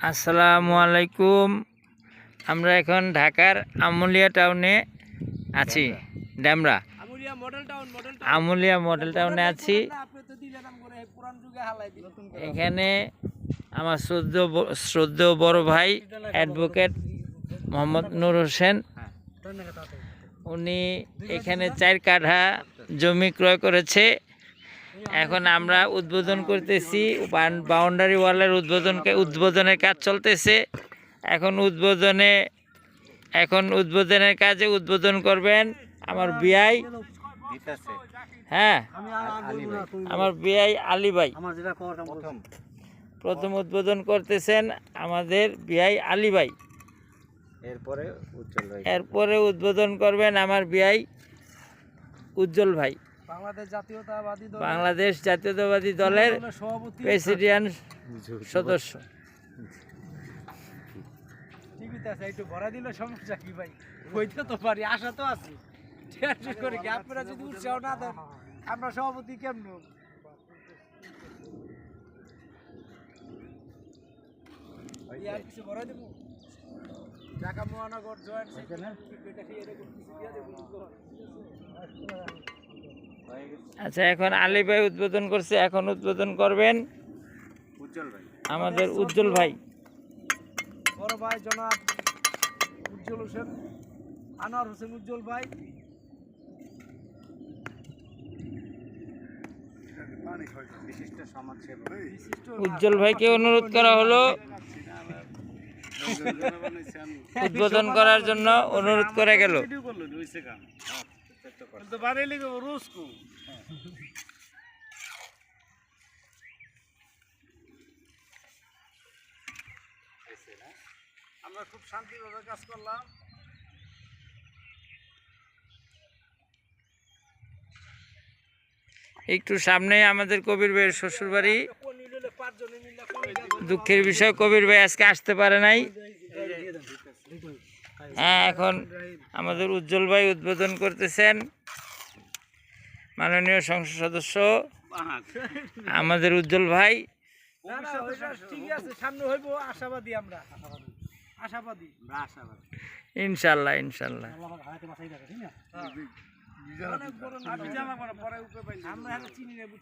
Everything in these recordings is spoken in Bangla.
আসসালামু আলাইকুম। আমরা এখন ঢাকার আমুলিয়া টাউনে আছি, ড্যামরা আমুলিয়া মডেল টাউনে আছি। এখানে আমার শ্রদ্ধেয় বড় ভাই অ্যাডভোকেট মোহাম্মদ নূর হোসেন, উনি এখানে 4 কাঠা জমি ক্রয় করেছে। এখন আমরা উদ্বোধন করতেছি, বাউন্ডারি ওয়ালের উদ্বোধনের কাজ চলতেছে। এখন উদ্বোধনের কাজে উদ্বোধন করবেন আমার বিআই, হ্যাঁ আমার বিআই আলী ভাই প্রথম উদ্বোধন করতেছেন আমাদের বিআই আলী ভাই। এরপরে উদ্বোধন করবেন আমার বিআই উজ্জ্বল ভাই, বাংলাদেশ জাতীয়তাবাদী দলের প্রেসিডেন্ট সদস্য। আমরা সভাপতি কেমন ঢাকা মহানগর জয়েন্ট আচ্ছা, এখন আলী ভাই উদ্বোধন করছে, এখন উদ্বোধন করবেন আমাদের উজ্জ্বল ভাই, বড় ভাই জনাব উজ্জ্বল হোসেন, আনোয়ার হোসেন উজ্জ্বল ভাই। উজ্জ্বল ভাইকে অনুরোধ করা হলো উদ্বোধন করার জন্য, অনুরোধ করা গেল। আমরা খুব শান্তিভাবে কাজ করলাম। একটু সামনে আমাদের কবির ভাইয়ের শ্বশুর বাড়ি। দুঃখের বিষয় কবির ভাই আজকে আসতে পারে নাই। হ্যাঁ, এখন আমাদের উজ্জ্বল ভাই উদ্বোধন করতেছেন, মাননীয় সংসদ সদস্য আমাদের উজ্জ্বল ভাই। ইনশাল্লাহ ইনশাল্লাহ।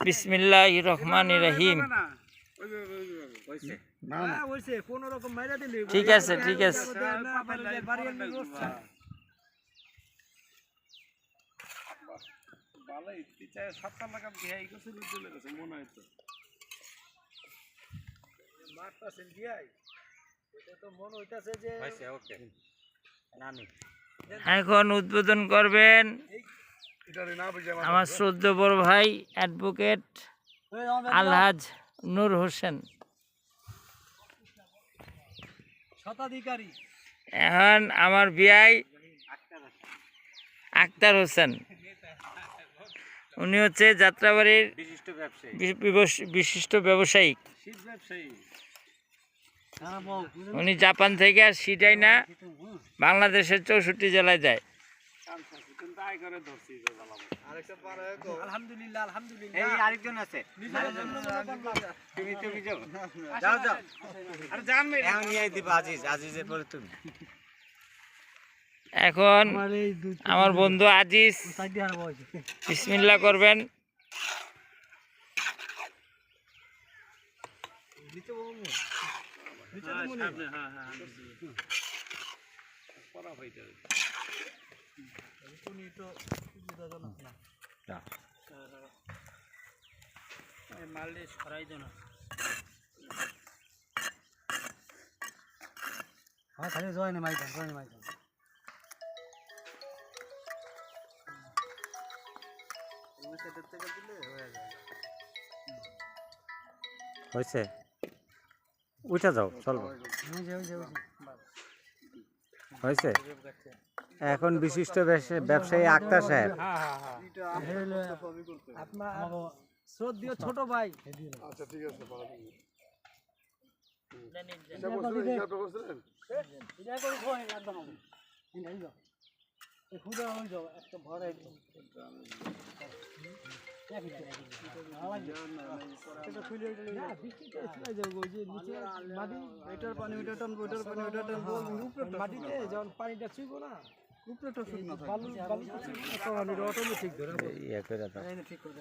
বিসমিল্লাহির রহমানির রহিম। ঠিক আছে ঠিক আছে। এখন উদ্বোধন করবেন আমার শ্রদ্ধেয় বড় ভাই অ্যাডভোকেট আলহাজ নূর হোসেন। শতাধিকারী এখন আমার বিআই আক্তার হোসেন, উনি হচ্ছে যাত্রাবাড়ির বিশিষ্ট ব্যবসায়ী। উনি জাপান থেকে আর সিটাই না, বাংলাদেশের 64 জেলায় যায়। এখন আমার বন্ধু আজিজ বিসমিল্লাহ করবেন। হয়েছে, উঠে যাও, চলবো। হয়েছে। এখন বিশিষ্ট ব্যবসায়ী আক্তার সাহেব, আপনার শ্রদ্ধেয় ছোট ভাই। আচ্ছা ঠিক আছে। না, বৃষ্টিতে চলে যাবো, ওই যে নিচে মাটি, এটার পানি ওইটা টানবো, এটার পানি ওইটা টানবো, উপরে মাটিতে যখন পানিটা চুইবো না, উপরেটা শুকনো থাকে। বালু বালু চুইবো না, তখন এটা অটোমেটিক ধরে ইয়ে করে দাও ঠিক করে